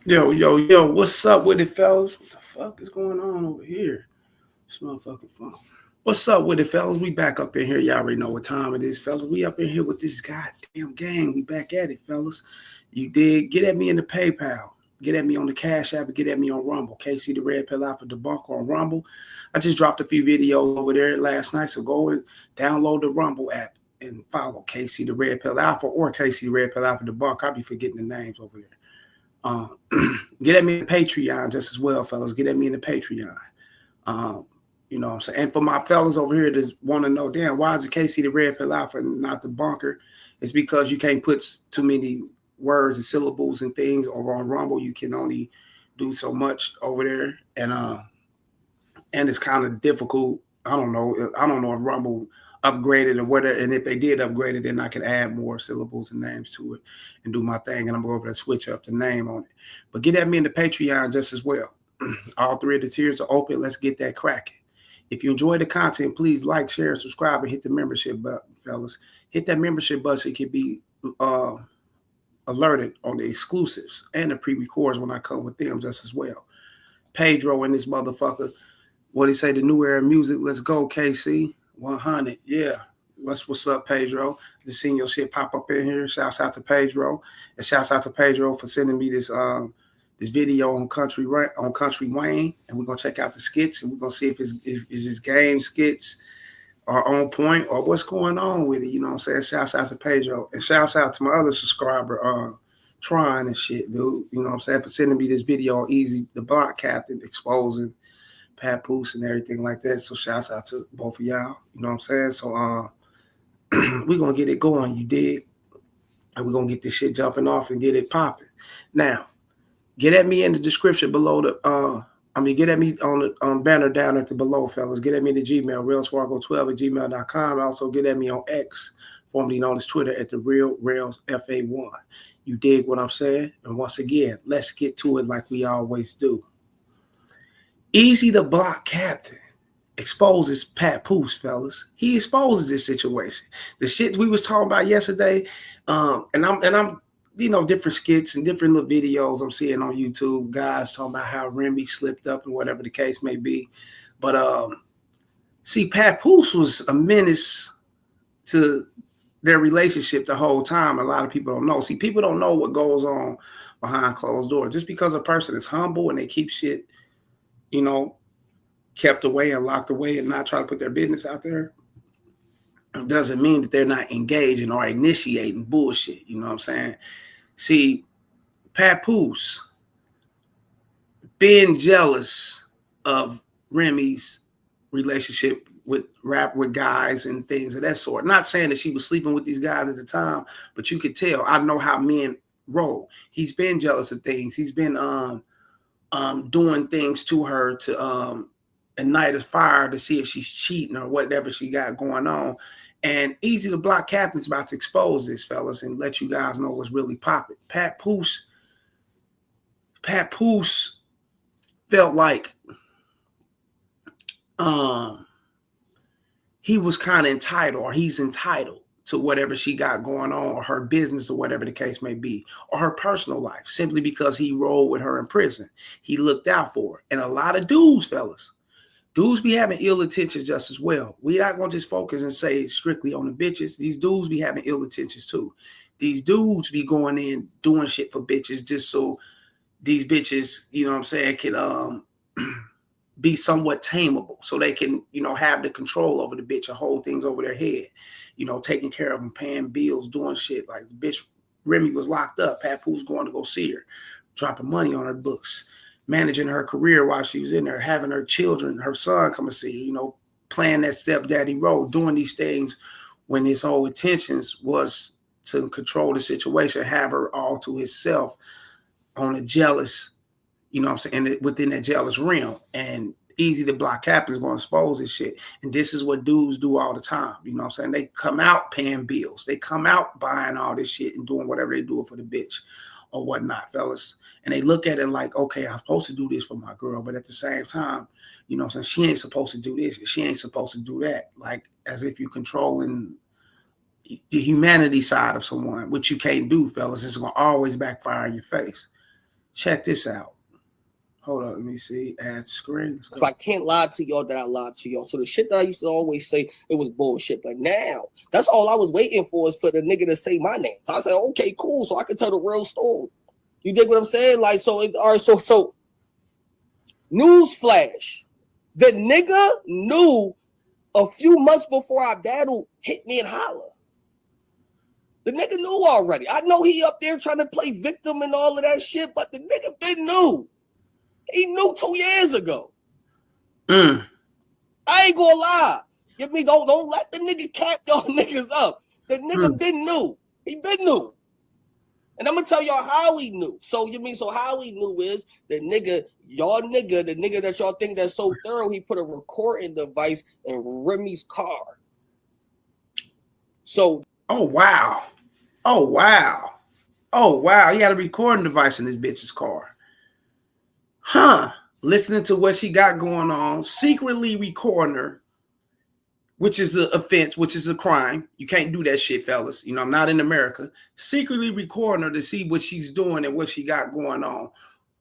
Yo, what's up with it, fellas? What the fuck is going on over here? This motherfucking phone. What's up with it, fellas? We back up in here. Y'all already know what time it is, fellas. We up in here with this goddamn gang. We back at it, fellas. You did. Get at me in the PayPal. Get at me on the Cash App. Get at me on Rumble. KC the Red Pill Alpha Debunker on Rumble. I just dropped a few videos over there last night, so go and download the Rumble app and follow KC the Red Pill Alpha or KC the Red Pill Alpha Debunker. I'll be forgetting the names over there. Get at me in the Patreon just as well, fellas. Get at me in the Patreon. You know what I'm saying? And for my fellas over here that want to know, damn, why is it KC the Red Pill Alpha and not the bunker? It's because you can't put too many words and syllables and things over on Rumble. You can only do so much over there. And it's kind of difficult. I don't know if Rumble upgraded or whatever. And if they did upgrade it, then I can add more syllables and names to it and do my thing. And I'm going to switch up the name on it. But get at me in the Patreon just as well. All three of the tiers are open. Let's get that cracking. If you enjoy the content, please like, share, and subscribe, and hit the membership button, fellas. Hit that membership button so you can be alerted on the exclusives and the pre-records when I come with them just as well. Pedro and this motherfucker. What he say? The new era music. Let's go, KC. 100. Yeah. What's up, Pedro? Just seeing your shit pop up in here. Shouts out to Pedro. And shouts out to Pedro for sending me this video on Country Wayne. And we're gonna check out the skits and we're gonna see if his game skits are on point or what's going on with it. You know what I'm saying? Shouts out to Pedro. And shouts out to my other subscriber, Tron and shit, dude. You know what I'm saying? For sending me this video on Easy the Block Captain exposing Papoose and everything like that. So shouts out to both of y'all. You know what I'm saying? So we're gonna get it going, you dig? And we're gonna get this shit jumping off and get it popping. Now, get at me in the description below get at me on the banner down at the below, fellas. Get at me at the Gmail, railsfargo12@gmail.com. Also get at me on X, formerly known as Twitter, at the Real Rails FA1. You dig what I'm saying? And once again, let's get to it like we always do. Easy the Block Captain exposes Papoose, fellas. He exposes this situation. The shit we was talking about yesterday, and I'm different skits and different little videos I'm seeing on YouTube, guys talking about how Remy slipped up and whatever the case may be. But see, Papoose was a menace to their relationship the whole time. A lot of people don't know. See, people don't know what goes on behind closed doors. Just because a person is humble and they keep shit, kept away and locked away and not try to put their business out there, doesn't mean that they're not engaging or initiating bullshit. You know what I'm saying? See, Papoose being jealous of Remy's relationship with guys and things of that sort. Not saying that she was sleeping with these guys at the time, but you could tell. I know how men roll. He's been jealous of things. He's been doing things to her to ignite a fire to see if she's cheating or whatever she got going on. And Easy the Block Captain's about to expose this, fellas, and let you guys know what's really popping. Papoose felt like he was kind of entitled, or he's entitled to whatever she got going on, or her business, or whatever the case may be, or her personal life, simply because he rolled with her in prison. He looked out for her. And a lot of dudes, fellas, dudes be having ill intentions just as well. We not gonna just focus and say strictly on the bitches. These dudes be having ill intentions too. These dudes be going in doing shit for bitches just so these bitches, you know what I'm saying, can be somewhat tameable, so they can, have the control over the bitch and hold things over their head. Taking care of them, paying bills, doing shit. Like, bitch, Remy was locked up. Papoose going to go see her, dropping money on her books, managing her career while she was in there, having her children, her son come and see her, playing that stepdaddy role, doing these things when his whole intentions was to control the situation, have her all to himself on a jealous, within that jealous realm. And Easy the Block Captain is going to expose this shit. And this is what dudes do all the time. You know what I'm saying? They come out paying bills. They come out buying all this shit and doing whatever they do for the bitch or whatnot, fellas. And they look at it like, okay, I'm supposed to do this for my girl. But at the same time, you know what I'm saying, she ain't supposed to do this. She ain't supposed to do that. Like, as if you're controlling the humanity side of someone, which you can't do, fellas. It's going to always backfire in your face. Check this out. Hold on, let me see. Add screen. So I can't lie to y'all that I lied to y'all. So the shit that I used to always say, it was bullshit. But now, that's all I was waiting for is for the nigga to say my name. So I said, okay, cool. So I can tell the real story. You dig what I'm saying? Like, so, all right, so, newsflash. The nigga knew a few months before our battle hit me and holler. The nigga knew already. I know he up there trying to play victim and all of that shit, but the nigga been knew. He knew 2 years ago. I ain't gonna lie. Give me don't let the nigga cap y'all niggas up. The nigga been knew. He been knew. And I'm gonna tell y'all how he knew. So how he knew is the nigga that y'all think that's so thorough, he put a recording device in Remy's car. So Oh wow. He had a recording device in this bitch's car. Huh. Listening to what she got going on, secretly recording her, which is an offense, which is a crime. You can't do that shit, fellas. You know, I'm not in America. Secretly recording her to see what she's doing and what she got going on.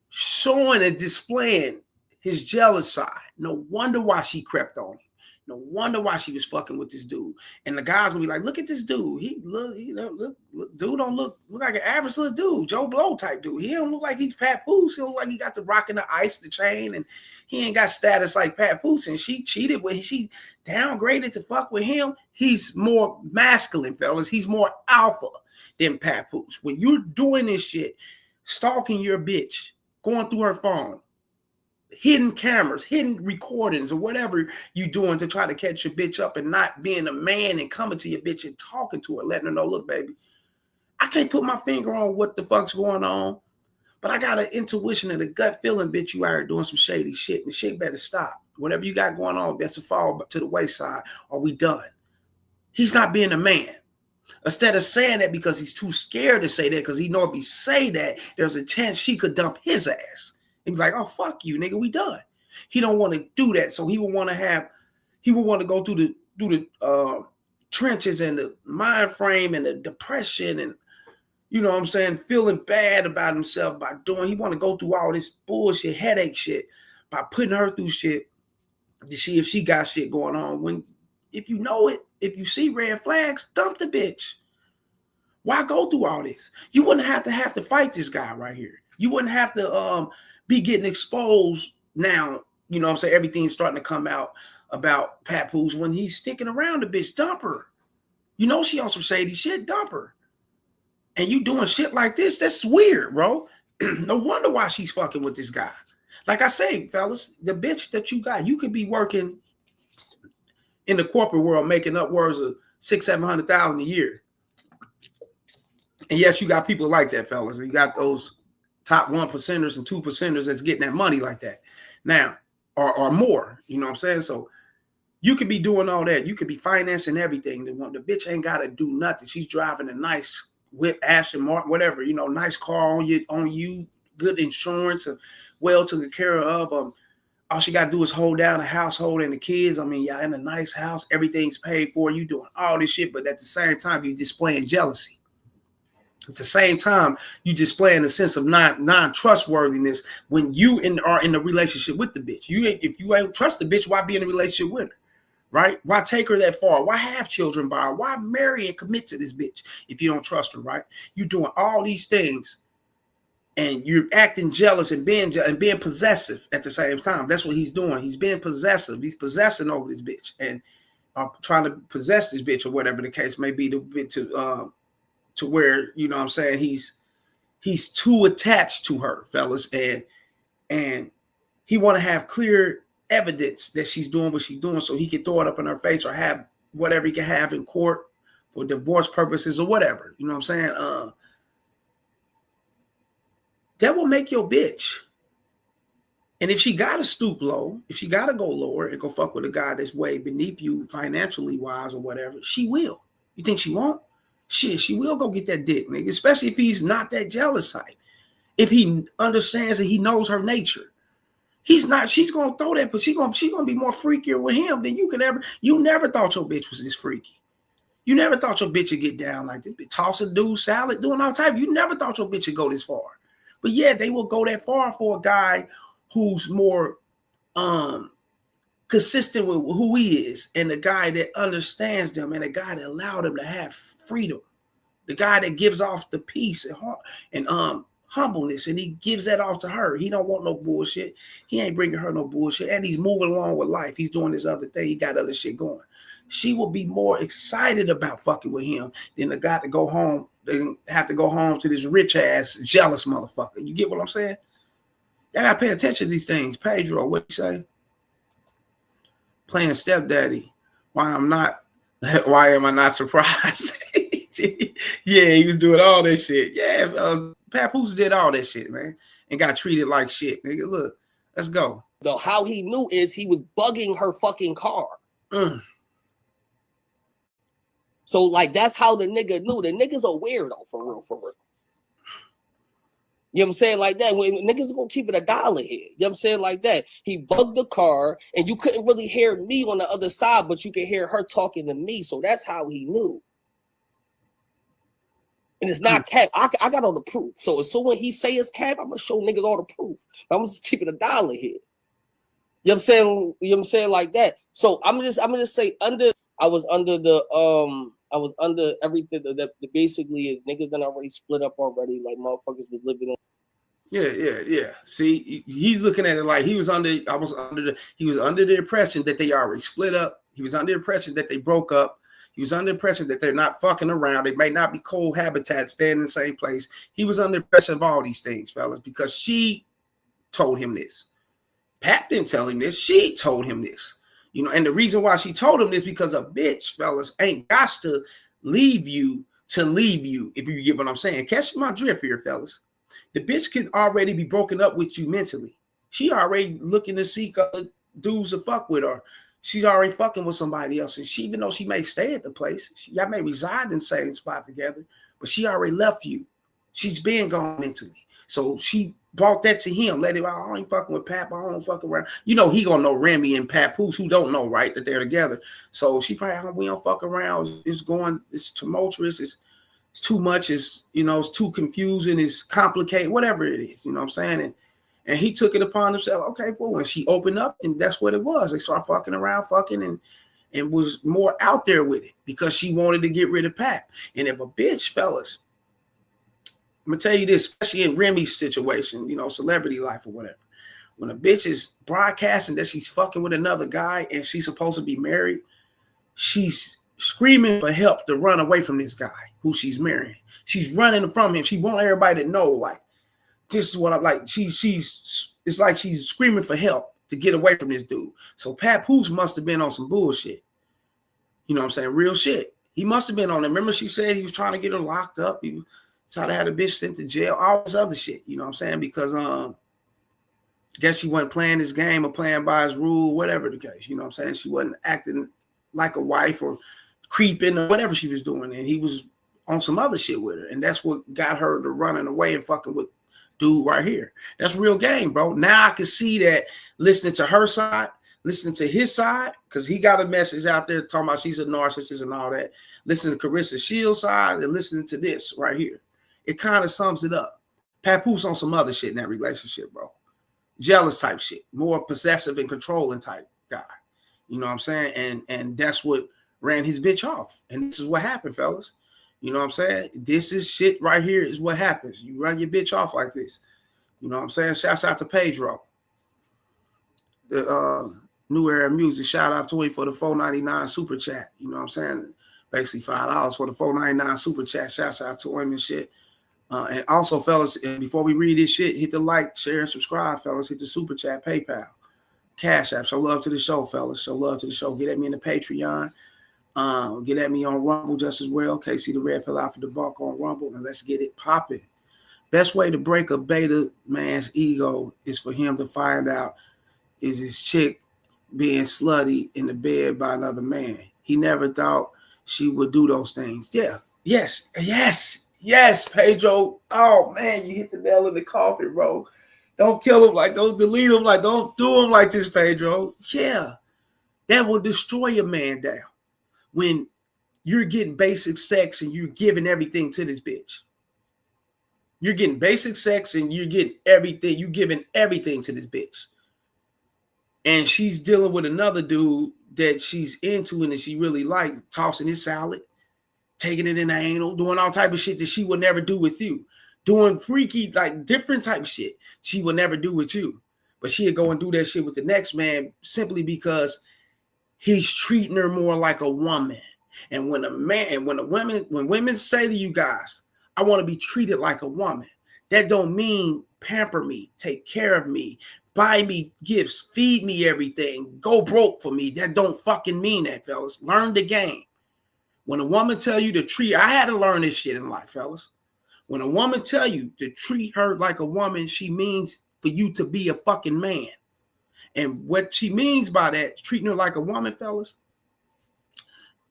Showing and displaying his jealous side. No wonder why she crept on him. No wonder why she was fucking with this dude. And the guys gonna be like, look at this dude. He look, dude don't look like an average little dude, Joe Blow type dude. He don't look like he's Pat Poose. He don't look like he got the rock and the ice, the chain, and he ain't got status like Pat Poose. And she cheated with, she downgraded to fuck with him. He's more masculine, fellas. He's more alpha than Pat Poose. When you're doing this shit, stalking your bitch, going through her phone, hidden cameras, hidden recordings, or whatever you doing to try to catch your bitch up and not being a man and coming to your bitch and talking to her, letting her know, look, baby, I can't put my finger on what the fuck's going on, but I got an intuition and a gut feeling, bitch, you out here doing some shady shit, and the shit better stop. Whatever you got going on, best to fall to the wayside, or we done. He's not being a man. Instead of saying that because he's too scared to say that, because he know if he say that, there's a chance she could dump his ass. And be like, oh, fuck you, nigga, we done. He don't want to do that. So he would want to go through the trenches and the mind frame and the depression and, you know what I'm saying, feeling bad about himself by doing, he want to go through all this bullshit, headache shit by putting her through shit to see if she got shit going on. When, if you know it, if you see red flags, dump the bitch. Why go through all this? You wouldn't have to fight this guy right here. You wouldn't have to be getting exposed now. You know what I'm saying? Everything's starting to come out about Pat Poose when he's sticking around the bitch. Dump her. You know she also shady shit. Dump her. And you doing shit like this, that's weird, bro. No wonder why she's fucking with this guy. Like I say, fellas, the bitch that you got, you could be working in the corporate world making upwards of $600,000-700,000 a year. And yes, you got people like that, fellas. You got those top 1%ers and 2%ers that's getting that money like that now, or more, you know what I'm saying? So you could be doing all that. You could be financing everything. The bitch ain't got to do nothing. She's driving a nice whip, Aston Martin, whatever, you know, nice car on you, good insurance, well taken care of. All she got to do is hold down the household and the kids. I mean, y'all in a nice house, everything's paid for. You doing all this shit, but at the same time, you displaying jealousy. At the same time, you displaying a sense of non-trustworthiness when you are in a relationship with the bitch. If you ain't trust the bitch, why be in a relationship with her? Right? Why take her that far? Why have children by her? Why marry and commit to this bitch if you don't trust her, right? You're doing all these things and you're acting jealous and being possessive at the same time. That's what he's doing. He's being possessive. He's possessing over this bitch and trying to possess this bitch or whatever the case may be to where, you know what I'm saying, he's too attached to her, fellas, and he want to have clear evidence that she's doing what she's doing so he can throw it up in her face or have whatever he can have in court for divorce purposes or whatever. You know what I'm saying? That will make your bitch. And if she got to stoop low, if she got to go lower and go fuck with a guy that's way beneath you financially wise or whatever, she will. You think she won't? Shit, she will go get that dick, nigga, especially if he's not that jealous type. If he understands and he knows her nature. He's not, she's going to throw that, but she's going to be more freakier with him than you could ever. You never thought your bitch was this freaky. You never thought your bitch would get down like this, toss a dude salad, doing all type. You never thought your bitch would go this far. But yeah, they will go that far for a guy who's more consistent with who he is, and the guy that understands them, and the guy that allowed them to have freedom, the guy that gives off the peace and humbleness, and he gives that off to her. He don't want no bullshit. He ain't bringing her no bullshit, and he's moving along with life. He's doing this other thing. He got other shit going. She will be more excited about fucking with him than the guy to go home. They have to go home to this rich ass jealous motherfucker. You get what I'm saying? Y'all gotta pay attention to these things. Pedro, what you say? Playing stepdaddy. Why am I not surprised? Yeah, he was doing all that shit. Yeah, Papoose did all that shit, man, and got treated like shit. Nigga, look, let's go. No, how he knew is he was bugging her fucking car. So, like, that's how the nigga knew. The nigga's a weirdo, for real, for real. You know what I'm saying? Like that. When niggas gonna keep it $1 here. You know what I'm saying? Like that. He bugged the car, and you couldn't really hear me on the other side, but you could hear her talking to me. So that's how he knew. And it's not cap. I got all the proof. So as soon as he say it's cap, I'm gonna show niggas all the proof. I'm gonna just keep it $1 here. You know what I'm saying? You know what I'm saying? Like that. So I'm gonna say I was under everything that basically is niggas done already split up already. Like motherfuckers was living on. Yeah. See, he's looking at it like he was under the impression that they already split up. He was under the impression that they broke up. He was under the impression that they're not fucking around. They may not be cohabitat, staying in the same place. He was under the impression of all these things, fellas, because she told him this. Pat didn't tell him this. She told him this. You know, and the reason why she told him this because a bitch, fellas, ain't got to leave you, if you get what I'm saying. Catch my drift here, fellas. The bitch can already be broken up with you mentally. She already looking to seek other dudes to fuck with her. She's already fucking with somebody else. And even though she may stay at the place, y'all may reside in the same spot together, but she already left you. She's been gone mentally. So she brought that to him. Let him, I ain't fucking with Pap. I don't fuck around. You know, he gonna know Remy and Papoose, who don't know, right, that they're together. So she probably, we don't fuck around. It's tumultuous. It's too much. It's too confusing. It's complicated, whatever it is. You know what I'm saying? And he took it upon himself. Okay, cool. And she opened up, and that's what it was. They started fucking around, and was more out there with it because she wanted to get rid of Pat. And if a bitch, fellas, I'm gonna tell you this, especially in Remy's situation, celebrity life or whatever. When a bitch is broadcasting that she's fucking with another guy and she's supposed to be married, she's screaming for help to run away from this guy who she's marrying. She's running from him. She wants everybody to know, like, this is what I'm like. It's like she's screaming for help to get away from this dude. So Papoose must have been on some bullshit. You know what I'm saying? Real shit. He must have been on it. Remember she said he was trying to get her locked up. He was trying to have the bitch sent to jail. All this other shit. You know what I'm saying? Because I guess she wasn't playing his game or playing by his rule, whatever the case. You know what I'm saying? She wasn't acting like a wife or creeping or whatever she was doing. And he was on some other shit with her. And that's what got her to running away and fucking with dude right here. That's real game, bro. Now I can see that listening to her side, listening to his side, because he got a message out there talking about she's a narcissist and all that. Listening to Carissa Shields' side and listening to this right here. It kind of sums it up. Papoose on some other shit in that relationship, bro. Jealous type shit. More possessive and controlling type guy. You know what I'm saying? And that's what ran his bitch off. And this is what happened, fellas. You know what I'm saying? This is shit right here is what happens. You run your bitch off like this. You know what I'm saying? Shouts out to Pedro. The New Era Music. Shout out to him for the $4.99 super chat. You know what I'm saying? Basically $5 for the $4.99 super chat. Shouts out to him and shit. And also, fellas, before we read this shit, hit the like, share, and subscribe, fellas. Hit the super chat, PayPal, Cash App. Show love to the show, fellas. Show love to the show. Get at me in the Patreon. Get at me on Rumble just as well. KC the Red Pill Alpha Debunk on Rumble, and let's get it popping. Best way to break a beta man's ego is for him to find out is his chick being slutty in the bed by another man. He never thought she would do those things. Yeah. Yes, Pedro. Oh, man, you hit the nail in the coffin, bro. Don't kill him. Don't delete him. Don't do him like this, Pedro. Yeah. That will destroy a man down. When you're getting basic sex and you're giving everything to this bitch. You're getting basic sex and you're getting everything. You giving everything to this bitch. And she's dealing with another dude that she's into and that she really like, tossing his salad, taking it in the anal, doing all type of shit that she would never do with you. Doing freaky, like different type of shit she would never do with you. But she'd go and do that shit with the next man simply because he's treating her more like a woman. And when when women say to you guys, I want to be treated like a woman, that don't mean pamper me, take care of me, buy me gifts, feed me everything, go broke for me. That don't fucking mean that, fellas. Learn the game. When a woman tell you to treat, I had to learn this shit in life, fellas. When a woman tell you to treat her like a woman, she means for you to be a fucking man. And what she means by that, treating her like a woman, fellas,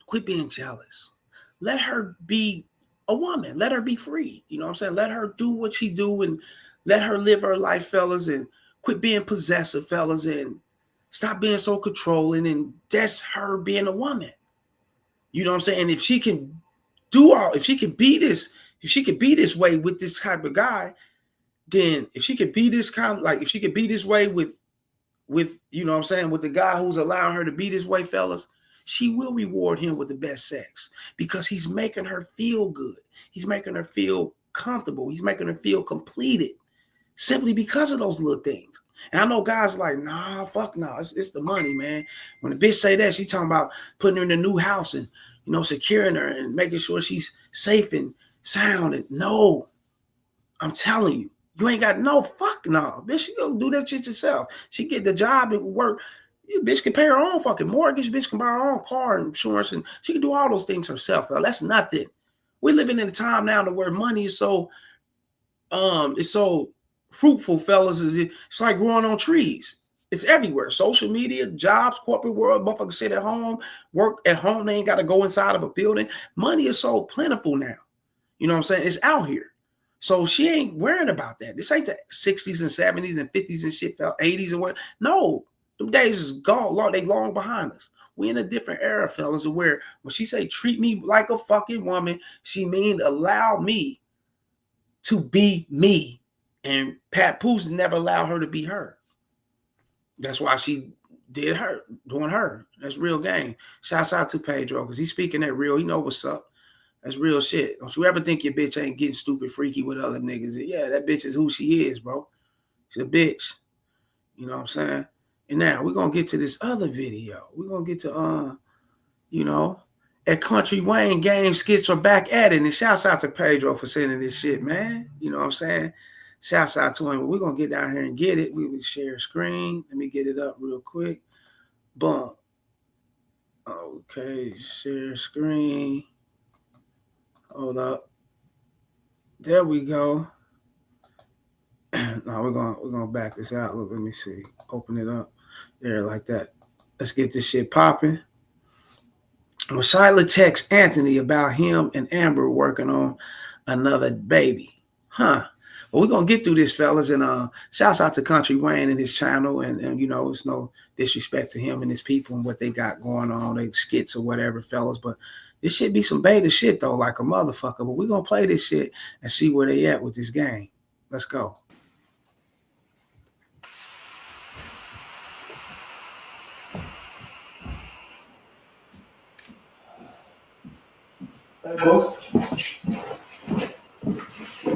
quit being jealous. Let her be a woman. Let her be free. You know what I'm saying? Let her do what she do and let her live her life, fellas, and quit being possessive, fellas, and stop being so controlling. And that's her being a woman. You know what I'm saying? If she can if she can be this way with this type of guy, then if she could be this kind, like if she could be this way with you know what I'm saying, with the guy who's allowing her to be this way, fellas, she will reward him with the best sex because he's making her feel good. He's making her feel comfortable. He's making her feel completed simply because of those little things. And I know guys like, nah, fuck no, it's the money, man. When a bitch say that, she talking about putting her in a new house and, you know, securing her and making sure she's safe and sound. And no, I'm telling you, you ain't got no fuck no. Bitch, you go do that shit yourself. She get the job and work. You bitch can pay her own fucking mortgage. Bitch can buy her own car and insurance, and she can do all those things herself. Though. That's nothing. We're living in a time now to where money is so fruitful, fellas. It's like growing on trees. It's everywhere. Social media, jobs, corporate world, motherfuckers sit at home, work at home. They ain't got to go inside of a building. Money is so plentiful now. You know what I'm saying? It's out here. So she ain't worrying about that. This ain't the 60s and 70s and 50s and shit, 80s and what. No, them days is gone. They long behind us. We in a different era, fellas, where when she say treat me like a fucking woman, she mean allow me to be me. And Pat Poos never allowed her to be her. That's why she did her, doing her. That's real game. Shouts out to Pedro, because he's speaking that real. He know what's up. That's real shit. Don't you ever think your bitch ain't getting stupid freaky with other niggas. Yeah, that bitch is who she is, bro. She's a bitch. You know what I'm saying? And now we're going to get to this other video. We're going to get to, you know, at Country Wayne game skits are back at it. And shouts out to Pedro for sending this shit, man. You know what I'm saying? Shouts out to him. But we're going to get down here and get it. We will share screen. Let me get it up real quick. Boom. Okay, share screen. Hold up. There we go. Now we're gonna back this out. Look, let me see. Open it up. There, like that. Let's get this shit popping. Well, Shyla texts Anthony about him and Amber working on another baby. Huh. Well, we're gonna get through this, fellas, and shouts out to Country Wayne and his channel, and you know, it's no disrespect to him and his people and what they got going on, they skits or whatever, fellas, but this should be some beta shit though, like a motherfucker. But we're gonna play this shit and see where they at with this game. Let's go. Hey, bro.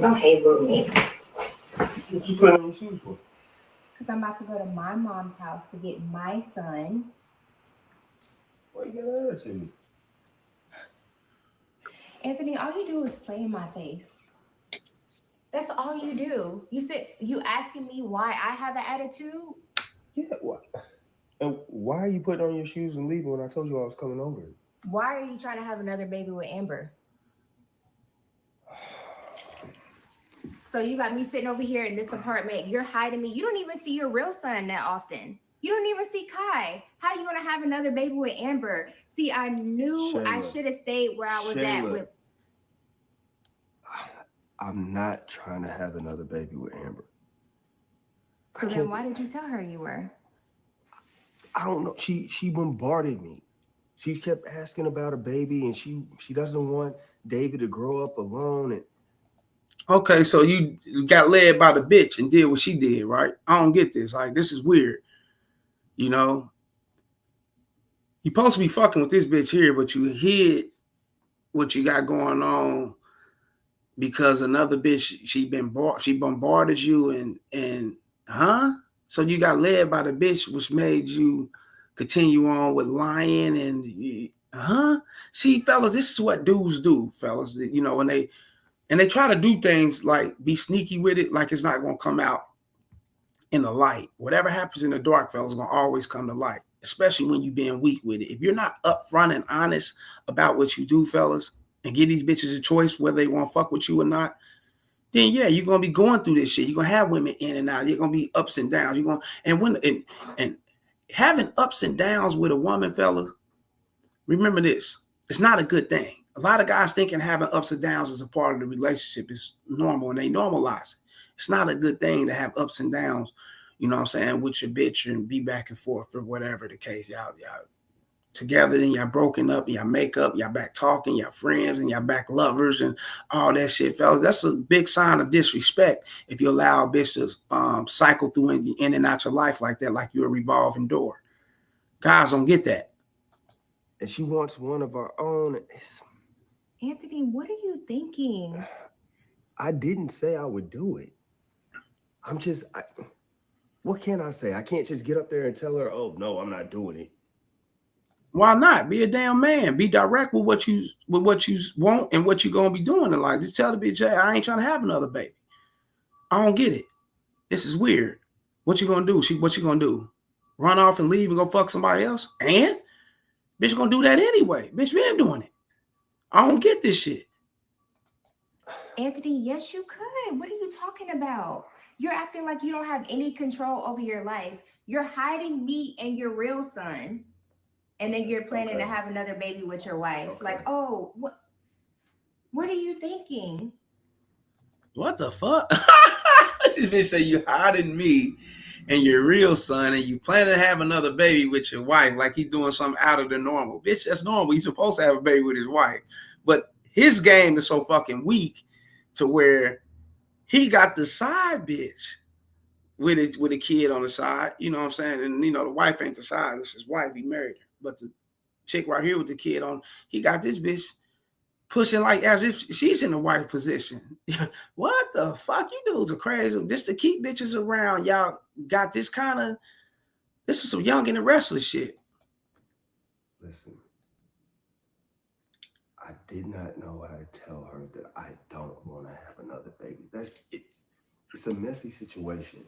Don't hate with me. What you putting on your shoes for? Because I'm about to go to my mom's house to get my son. Why you getting that to me? Anthony, all you do is play in my face. That's all you do. You asking me why I have an attitude? Yeah, what? And why are you putting on your shoes and leaving when I told you I was coming over? Why are you trying to have another baby with Amber? So you got me sitting over here in this apartment. You're hiding me. You don't even see your real son that often. You don't even see Kai. How are you going to have another baby with Amber? See, I knew Shayla, I should have stayed where I was at with. I'm not trying to have another baby with Amber. So then why did you tell her you were? I don't know. She bombarded me. She kept asking about a baby, and she doesn't want David to grow up alone. And Okay, so you got led by the bitch and did what she did, right? I don't get this. Like, this is weird. You know, you supposed to be fucking with this bitch here, but you hid what you got going on because another bitch she bombarded you and huh? So you got led by the bitch, which made you continue on with lying and huh? See, fellas, this is what dudes do, fellas. You know, when they try to do things like be sneaky with it, like it's not gonna come out in the light. Whatever happens in the dark, fellas, is gonna always come to light, especially when you being weak with it. If you're not upfront and honest about what you do, fellas, and give these bitches a choice whether they want to fuck with you or not, then yeah, you're gonna be going through this shit. You're gonna have women in and out. You're gonna be ups and downs. You're gonna and having ups and downs with a woman, fella, remember this. It's not a good thing. A lot of guys thinking having ups and downs is a part of the relationship is normal and they normalize it. It's not a good thing to have ups and downs, you know what I'm saying, with your bitch and be back and forth or whatever the case. Y'all together, then y'all broken up, y'all make up, y'all back talking, y'all friends, and y'all back lovers and all that shit, fellas. That's a big sign of disrespect if you allow a bitch to cycle through in and out your life like that, like you're a revolving door. Guys don't get that. And she wants one of our own. Anthony, what are you thinking? I didn't say I would do it. What can I say? I can't just get up there and tell her, oh, no, I'm not doing it. Why not? Be a damn man. Be direct with what you want and what you're gonna be doing in life. Just tell the bitch, hey, I ain't trying to have another baby. I don't get it. This is weird. What you gonna do? What you gonna do? Run off and leave and go fuck somebody else? And bitch gonna do that anyway. Bitch been doing it. I don't get this shit. Anthony, yes, you could. What are you talking about? You're acting like you don't have any control over your life. You're hiding me and your real son. And then you're planning to have another baby with your wife. Okay. Like, oh, what are you thinking? What the fuck? This bitch say you hiding me and your real son and you plan to have another baby with your wife like he's doing something out of the normal. Bitch, that's normal. He's supposed to have a baby with his wife. But his game is so fucking weak to where he got the side bitch with a kid on the side. You know what I'm saying? And, you know, the wife ain't the side. It's his wife. He married her. But the chick right here with the kid on, he got this bitch pushing like as if she's in the wife position. What the fuck? You dudes are crazy. Just to keep bitches around, y'all got this is some young and the restless shit. Listen, I did not know how to tell her that I don't want to have another baby. That's it. It's a messy situation,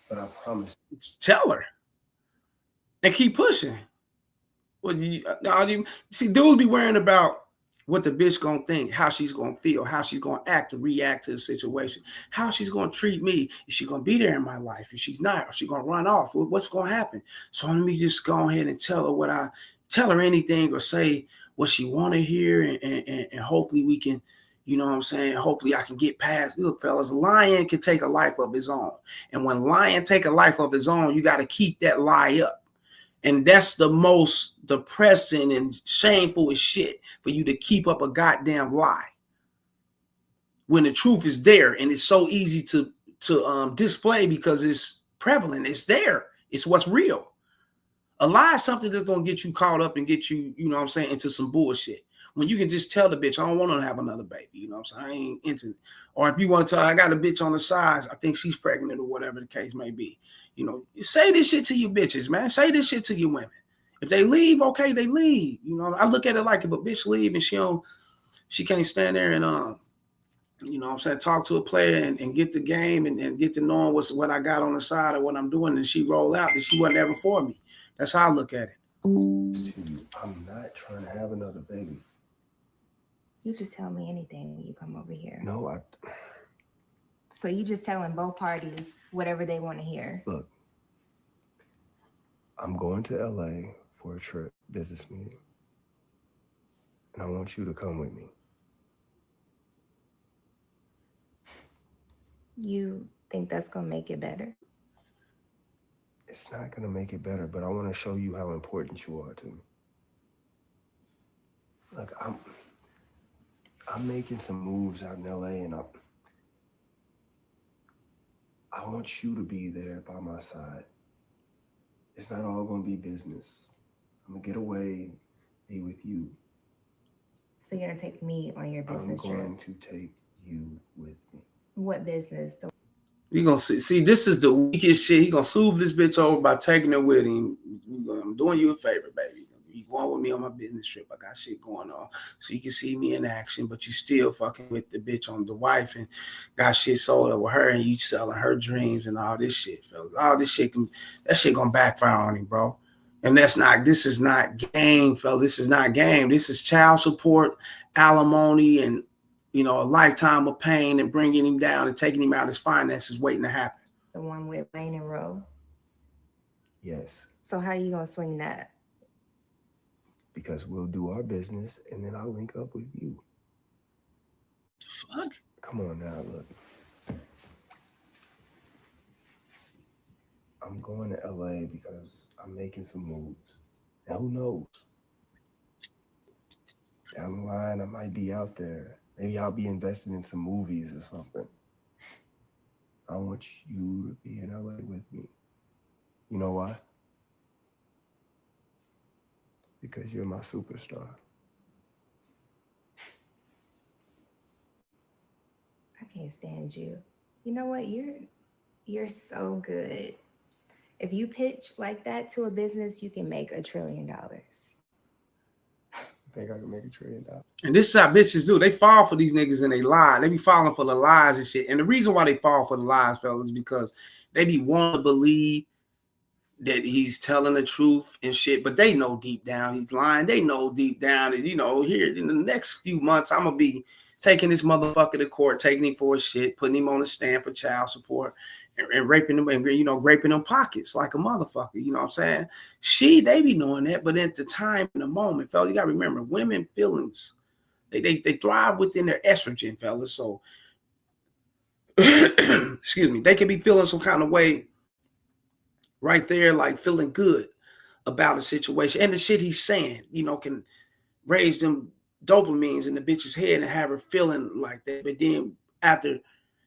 but I promise. Tell her and keep pushing. Well, you see, dudes be worrying about what the bitch gonna think, how she's gonna feel, how she's gonna act or react to the situation, how she's gonna treat me. Is she gonna be there in my life? If she's not, is she gonna run off? What's gonna happen? So let me just go ahead and tell her anything or say what she wanna hear, and hopefully we can, you know what I'm saying? Hopefully I can get past. Look, fellas, a lion can take a life of his own, and when lion take a life of his own, you got to keep that lie up. And that's the most depressing and shameful as shit for you to keep up a goddamn lie when the truth is there and it's so easy to display because it's prevalent. It's there. It's what's real. A lie is something that's gonna get you caught up and get you, you know what I'm saying, into some bullshit. When you can just tell the bitch, I don't want to have another baby, you know what I'm saying? I ain't into it. Or if you want to tell her, I got a bitch on the side, I think she's pregnant or whatever the case may be. You know, say this shit to your bitches, man. Say this shit to your women. If they leave, okay, they leave. You know, I look at it like if a bitch leave and she can't stand there and you know what I'm saying, talk to a player and get the game and get to knowing what I got on the side or what I'm doing, and she roll out, and she wasn't ever for me. That's how I look at it. I'm not trying to have another baby. You just tell me anything when you come over here. No, So you just telling both parties whatever they want to hear. Look, I'm going to LA for a trip, business meeting. And I want you to come with me. You think that's going to make it better? It's not going to make it better, but I want to show you how important you are to me. Look, I'm making some moves out in LA, and I want you to be there by my side. It's not all gonna be business. I'm gonna get away, be with you. So you're gonna take me on your business I'm trip? going to take you with me. What business? You gonna see, this is the weakest shit. He gonna soothe this bitch over by taking her with him. I'm doing you a favor, baby. You going with me on my business trip. I got shit going on. So you can see me in action, but you still fucking with the bitch on the wife and got shit sold up with her and you selling her dreams and all this shit, fellas. All this shit that shit gonna backfire on him, bro. And this is not game, fella. This is not game. This is child support, alimony, and a lifetime of pain and bringing him down and taking him out of his finances waiting to happen. The one with Wayne and Roe? Yes. So how are you gonna swing that? Because we'll do our business and then I'll link up with you. Fuck. Come on now, look. I'm going to LA because I'm making some moves. Now who knows? Down the line, I might be out there. Maybe I'll be invested in some movies or something. I want you to be in LA with me. You know why? Because you're my superstar. I can't stand you. You know what? You're so good. If you pitch like that to a business, you can make $1 trillion. I think I can make $1 trillion. And this is how bitches do. They fall for these niggas and they lie. They be falling for the lies and shit. And the reason why they fall for the lies, fellas, is because they be wanting to believe that he's telling the truth and shit, but they know deep down he's lying. They know deep down that, here in the next few months, I'm going to be taking this motherfucker to court, taking him for his shit, putting him on the stand for child support and raping him and, graping them pockets like a motherfucker. You know what I'm saying? They be knowing that, but at the time, in the moment, fellas, you got to remember, women feelings, they thrive within their estrogen, fellas. So, excuse me, they can be feeling some kind of way right there, like feeling good about a situation. And the shit he's saying, can raise them dopamines in the bitch's head and have her feeling like that. But then after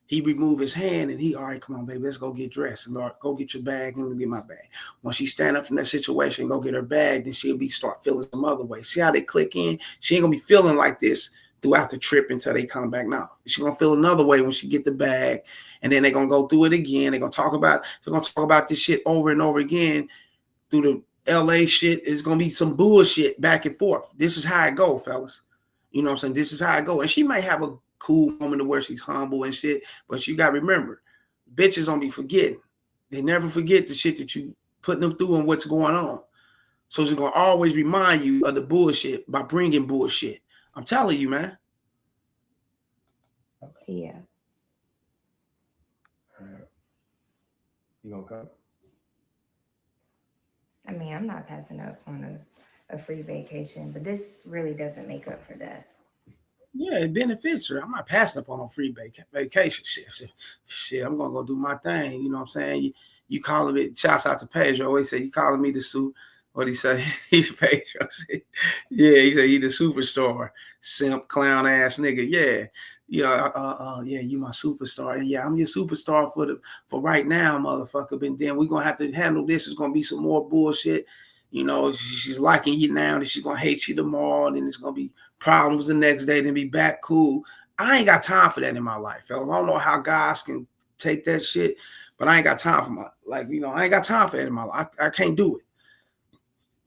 he remove his hand and all right, come on, baby, let's go get dressed. And go get your bag and get my bag. Once she stand up from that situation, go get her bag, then she'll start feeling some other way. See how they click in? She ain't gonna be feeling like this throughout the trip until they come back. Now she's gonna feel another way when she get the bag, and then they're gonna go through it again. They're gonna talk about this shit over and over again through the LA shit. It's gonna be some bullshit back and forth. This is how it go, fellas. You know what I'm saying? This is how it go. And she might have a cool moment where she's humble and shit, but you gotta remember, bitches don't be forgetting. They never forget the shit that you putting them through and what's going on. So she's gonna always remind you of the bullshit by bringing bullshit. I'm telling you, man. Yeah. You gonna come? I mean, I'm not passing up on a free vacation, but this really doesn't make up for that. Yeah, it benefits her. I'm not passing up on a free vacation. Shit, I'm gonna go do my thing. You know what I'm saying? You calling me? Shouts out to Pedro. Always say you calling me the suit. What he say? He's Pedro. Yeah, he said he the superstar. Simp clown ass nigga. Yeah. Yeah, you my superstar. And yeah, I'm your superstar for right now, motherfucker. But then we're gonna have to handle this. It's gonna be some more bullshit. She's liking you now, and she's gonna hate you tomorrow, and then it's gonna be problems the next day, then be back cool. I ain't got time for that in my life, fellas. I don't know how guys can take that shit, but I ain't got time for I ain't got time for that in my life. I can't do it.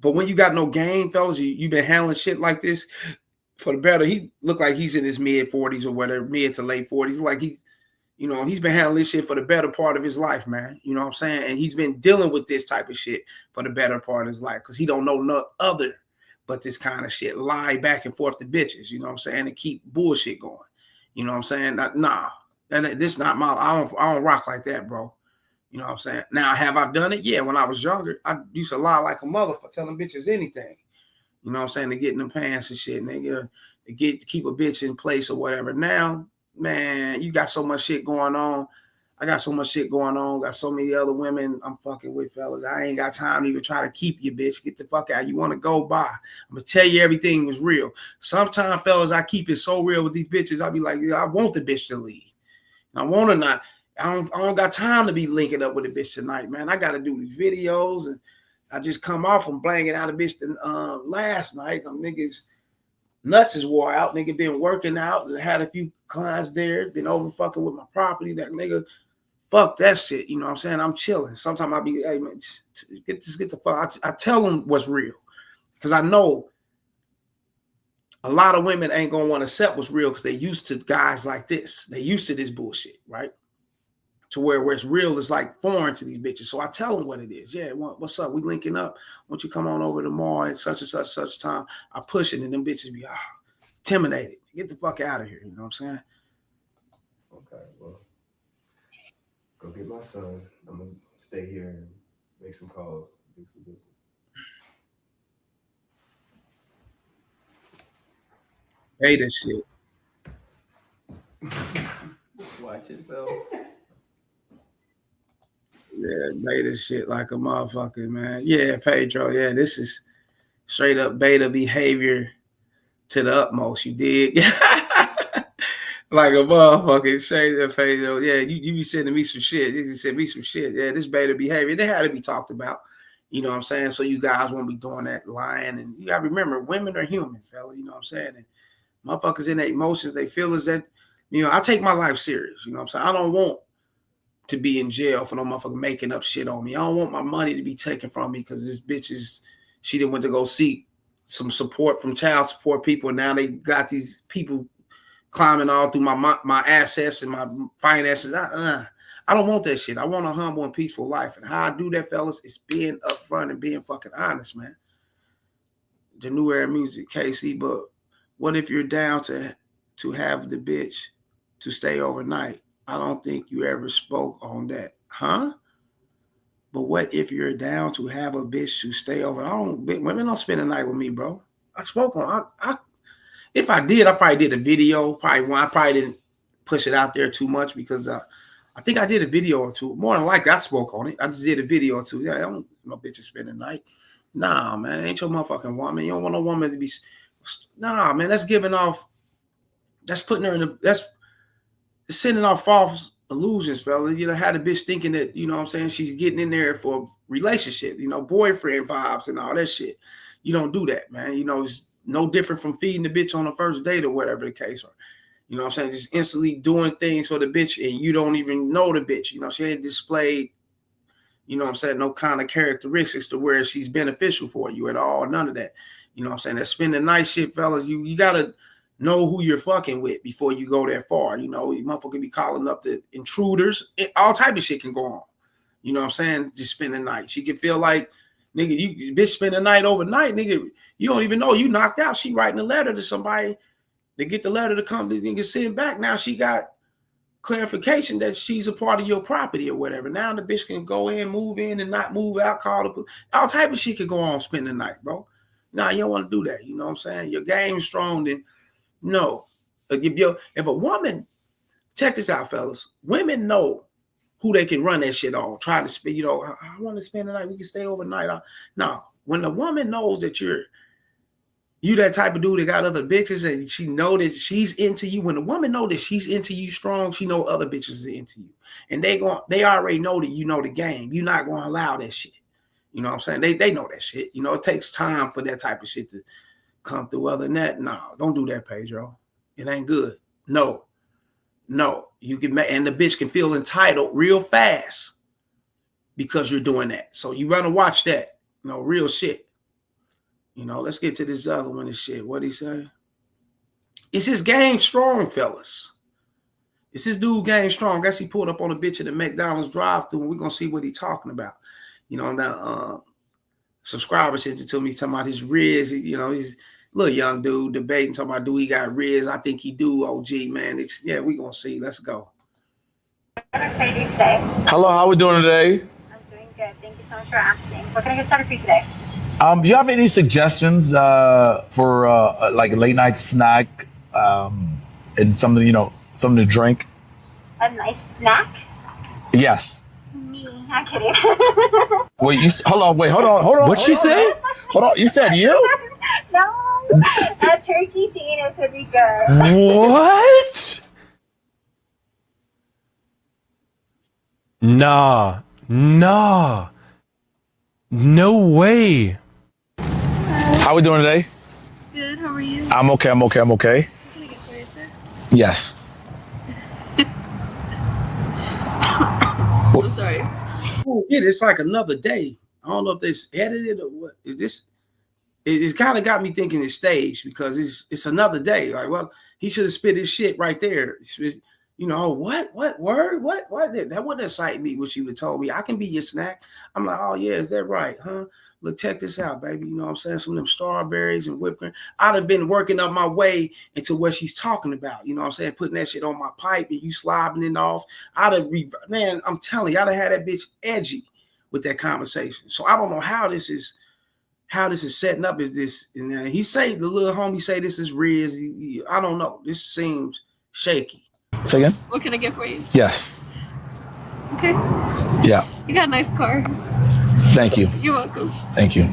But when you got no game, fellas, you been handling shit like this for the better. He look like he's in his mid 40s or whatever, mid to late 40s. Like he's been handling this shit for the better part of his life, man. You know what I'm saying? And he's been dealing with this type of shit for the better part of his life because he don't know no other but this kind of shit. Lie back and forth to bitches, you know what I'm saying? And keep bullshit going. You know what I'm saying? Nah, this not my, I don't rock like that, bro. You know what I'm saying? Now, have I done it? Yeah, when I was younger, I used to lie like a motherfucker, telling bitches anything. You know what I'm saying? To get in the pants and shit, nigga. To keep a bitch in place or whatever. Now, man, you got so much shit going on. I got so much shit going on. Got so many other women I'm fucking with, fellas. I ain't got time to even try to keep you, bitch. Get the fuck out. You want to go, bye. I'm going to tell you everything was real. Sometimes, fellas, I keep it so real with these bitches. I be like, I want the bitch to leave. I want to not. I don't got time to be linking up with a bitch tonight, man. I got to do these videos, and I just come off from blanking out a bitch last night. Niggas nuts is wore out. Nigga been working out and had a few clients there. Been over fucking with my property. That nigga, fuck that shit. You know what I'm saying? I'm chilling. Sometimes I be, hey man, get the fuck. I tell them what's real, because I know a lot of women ain't gonna want to accept what's real because they used to guys like this. They used to this bullshit, right? To where it's real is like foreign to these bitches. So I tell them what it is. Yeah, what's up? We linking up. Won't you come on over tomorrow at such and such time? I push it, and them bitches be intimidated. Get the fuck out of here. You know what I'm saying? Okay, well, go get my son. I'm gonna stay here and make some calls, do some business. Hey, this shit. Watch yourself. Yeah, made this shit like a motherfucker, man. Yeah, Pedro. Yeah, this is straight up beta behavior to the utmost. You dig? Like a motherfucker. Straight up, Pedro. Yeah, you be sending me some shit. You send me some shit. Yeah, this beta behavior. They had to be talked about. You know what I'm saying? So you guys won't be doing that lying. And you gotta remember, women are human, fella. You know what I'm saying? And motherfuckers in their emotions, they feel as that, I take my life serious. You know what I'm saying? I don't want to be in jail for no motherfucker making up shit on me. I don't want my money to be taken from me because this bitch she didn't went to go seek some support from child support people. And now they got these people climbing all through my assets and my finances. I don't want that shit. I want a humble and peaceful life. And how I do that, fellas, is being upfront and being fucking honest, man. The new era music, KC, but what if you're down to have the bitch to stay overnight? I don't think you ever spoke on that, huh? But what if you're down to have a bitch to stay over? Women don't spend the night with me, bro. I spoke on. If I did, I probably did a video. I probably didn't push it out there too much because I think I did a video or two. More than likely, I spoke on it. I just did a video or two. Yeah, I don't no bitches spend the night. Nah, man, ain't your motherfucking woman. You don't want no woman to be. Nah, man, that's giving off. That's putting her in that's sending off false illusions, fella. Had a bitch thinking that, you know what I'm saying, she's getting in there for a relationship, boyfriend vibes and all that shit. You don't do that, man. It's no different from feeding the bitch on the first date or whatever the case. Or, you know what I'm saying, just instantly doing things for the bitch and you don't even know the bitch. She ain't displayed, you know what I'm saying, no kind of characteristics to where she's beneficial for you at all. None of that. You know what I'm saying? That spending night shit, fellas, you gotta know who you're fucking with before you go that far. You motherfucker be calling up the intruders. All type of shit can go on. You know what I'm saying? Just spend the night. She can feel like, nigga, you bitch spend the night overnight, nigga. You don't even know you knocked out. She writing a letter to somebody to get the letter to come to nigga send back. Now she got clarification that she's a part of your property or whatever. Now the bitch can go in, move in, and not move out. Call the all type of shit can go on. Spend the night, bro. Nah, you don't want to do that. You know what I'm saying? Your game's strong, then no. If a woman, check this out, fellas. Women know who they can run that shit on. Try to spend, I want to spend the night. We can stay overnight. No. When a woman knows that you that type of dude that got other bitches and she know that she's into you. When a woman know that she's into you strong, she know other bitches are into you. And they already know that you know the game. You're not going to allow that shit. You know what I'm saying? They know that shit. It takes time for that type of shit to come through. Other than that, no, don't do that, Pedro. It ain't good. No. You can and the bitch can feel entitled real fast because you're doing that. So you want to watch that. Real shit. Let's get to this other one and shit. What'd he say? Is his game strong, fellas? Is this dude game strong? Guess he pulled up on a bitch at the McDonald's drive-thru and we're gonna see what he's talking about. Now subscribers sent it to me talking about his Riz. He's a little young dude debating, talking about do he got Riz? I think he do, OG, man. We gonna see. Let's go. Hello, how we doing today? I'm doing good. Thank you so much for asking. What can I get started for you today? Do you have any suggestions for like a late night snack and something, something to drink? A nice snack? Yes. Me, I'm kidding. Wait, hold on. What'd she say? Hold on, you said you? No, a turkey sandwich would be good. What? Nah. No way. How we doing today? Good, how are you? I'm okay. Can I get for you, sir? Yes. I'm sorry. Oh, yeah, it's like another day. I don't know if this edited or what. Is this? It's kind of got me thinking it's staged because it's another day. Like, well, he should have spit his shit right there. You know, what word? What that wouldn't excite me. What you would have told me. I can be your snack. I'm like, oh yeah, is that right? Huh? Look, check this out, baby. You know what I'm saying? Some of them strawberries and whipped cream. I'd have been working up my way into what she's talking about. You know what I'm saying? Putting that shit on my pipe and you slobbing it off. Man, I'm telling you, I'd have had that bitch edgy with that conversation. So I don't know how this is setting up. Is this? And he say the little homie say this is Riz. I don't know. This seems shaky. Say again? What can I get for you? Yes. Okay. Yeah. You got a nice car. Thank you. You're welcome. Thank you.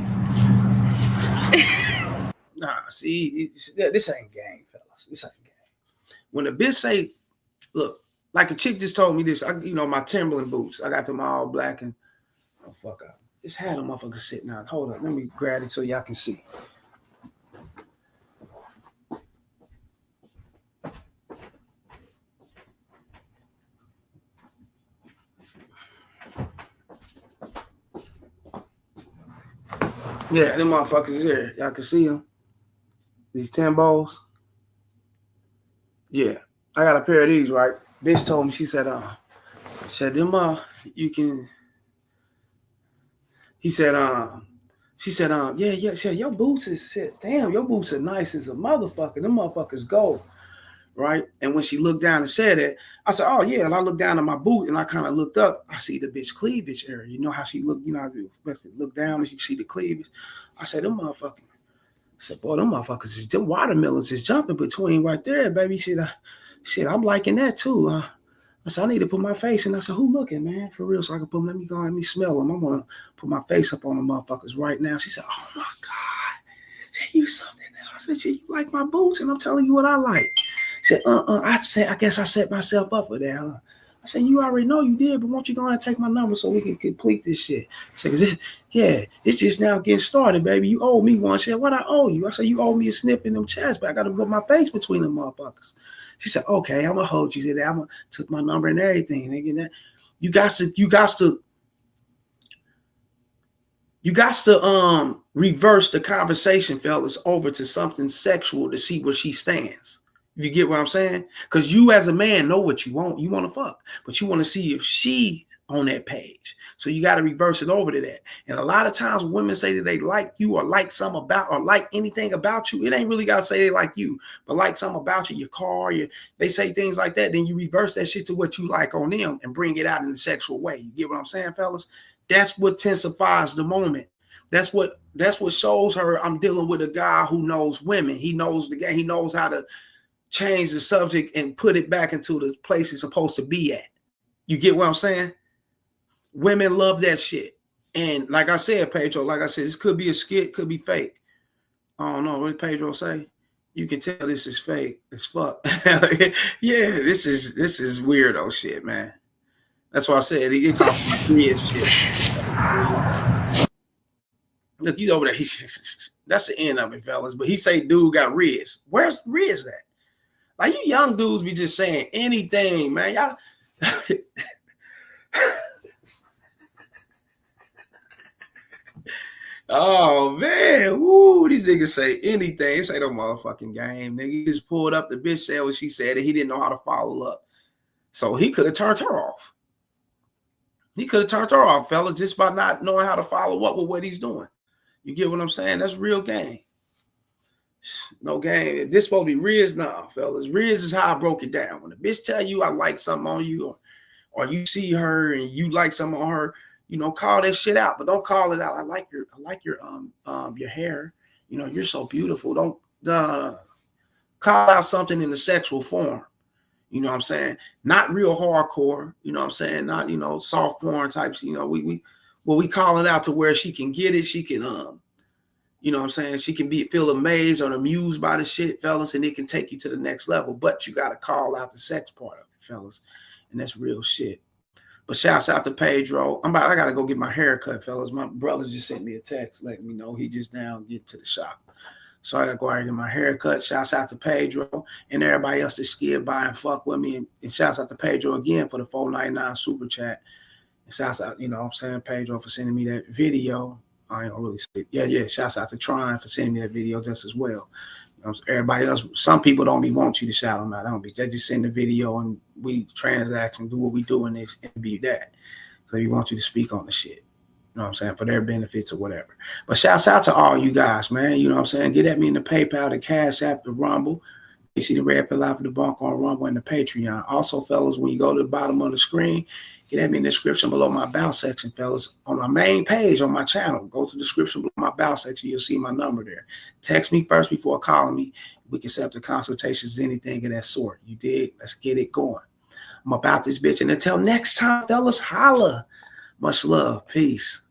Nah, see, this ain't game, fellas. This ain't game. When a bitch say, look, like a chick just told me this, my Timberland boots, I got them all black and, oh, fuck up. Just had them motherfuckers sitting out. Hold up, let me grab it so y'all can see. Yeah, them motherfuckers here. Y'all can see them. These Timbos. Yeah, I got a pair of these, right? Bitch told me, she said, them, you can. He said, she said, yeah, she said, your boots is shit. Damn, your boots are nice as a motherfucker. Them motherfuckers gold, right? And when she looked down and said it, I said, oh yeah. And I looked down at my boot and I kind of looked up. I see the bitch cleavage area. You know how she looked, you know, how you look down and you see the cleavage. I said, them motherfucking. I said, boy, them motherfuckers, them watermelons is jumping between right there, baby. Shit, I'm liking that too. I said, I need to put my face in. I said, who looking, man? For real, so I can put them. Let me go and let me smell them. I'm going to put my face up on the motherfuckers right now. She said, oh, my God. She said, you something else. I said, you like my boots? And I'm telling you what I like. She said, I said, I guess I set myself up for that, huh? I said, you already know you did, but won't you go ahead and take my number so we can complete this shit? I said, it's just now getting started, baby. You owe me one. She said, what I owe you? I said, you owe me a sniff in them chests, but I got to put my face between them motherfuckers. She said, okay, I'm going to hold you to that. I'm going to took my number and everything. You got to reverse the conversation, fellas, over to something sexual to see where she stands. You get what I'm saying? Because you as a man know what you want. You want to fuck, but you want to see if she on that page. So you got to reverse it over to that. And a lot of times when women say that they like you or like something about or like anything about you, it ain't really got to say they like you, but like something about you, your car, they say things like that. Then you reverse that shit to what you like on them and bring it out in a sexual way. You get what I'm saying, fellas? That's what intensifies the moment. That's what shows her I'm dealing with a guy who knows women. He knows the game. He knows how to change the subject and put it back into the place it's supposed to be at. You get what I'm saying? Women love that shit. And like I said, Pedro, this could be a skit, could be fake. I don't know. What did Pedro say? You can tell this is fake as fuck. Yeah, this is weirdo shit, man. That's why I said he talking weird shit. Look, he's over there. That's the end of it, fellas. But he say dude got Riz. Where's Riz at? Like, you young dudes be just saying anything, man. Y'all. Oh, man. Woo, these niggas say anything. This ain't no motherfucking game, nigga. He just pulled up. The bitch said what she said, and he didn't know how to follow up. So he could have turned her off. He could have turned her off, fellas, just by not knowing how to follow up with what he's doing. You get what I'm saying? That's real game. No game. This supposed to be Riz now, fellas. Riz is how I broke it down. When a bitch tell you I like something on you, or you see her and you like something on her, call that shit out. But don't call it out. I like your hair. You're so beautiful. Don't call out something in the sexual form. You know what I'm saying? Not real hardcore. You know what I'm saying? Not soft porn types. We call it out to where she can get it. She can you know what I'm saying? She can feel amazed or amused by the shit, fellas, and it can take you to the next level. But you got to call out the sex part of it, fellas. And that's real shit. But shouts out to Pedro. I gotta go get my hair cut, fellas. My brother just sent me a text letting me know he just down get to the shop. So I gotta go out and get my hair cut. Shouts out to Pedro and everybody else that skid by and fuck with me. And shouts out to Pedro again for the $4.99 super chat. And shouts out, you know what I'm saying, Pedro for sending me that video. I ain't gonna really say it. Yeah. Shouts out to Trying for sending me that video just as well. You know, everybody else, some people don't even want you to shout them out. They just send the video and we transaction, do what we do and be that. So they want you to speak on the shit. You know what I'm saying? For their benefits or whatever. But shouts out to all you guys, man. You know what I'm saying? Get at me in the PayPal, the Cash App, the Rumble. You see the red pill out for the bunk on Rumble and the Patreon. Also, fellas, when you go to the bottom of the screen, get at me in the description below my about section, fellas. On my main page on my channel, go to the description below my about section. You'll see my number there. Text me first before calling me. We can set up the consultations, anything of that sort. You dig? Let's get it going. I'm about this bitch. And until next time, fellas, holla. Much love. Peace.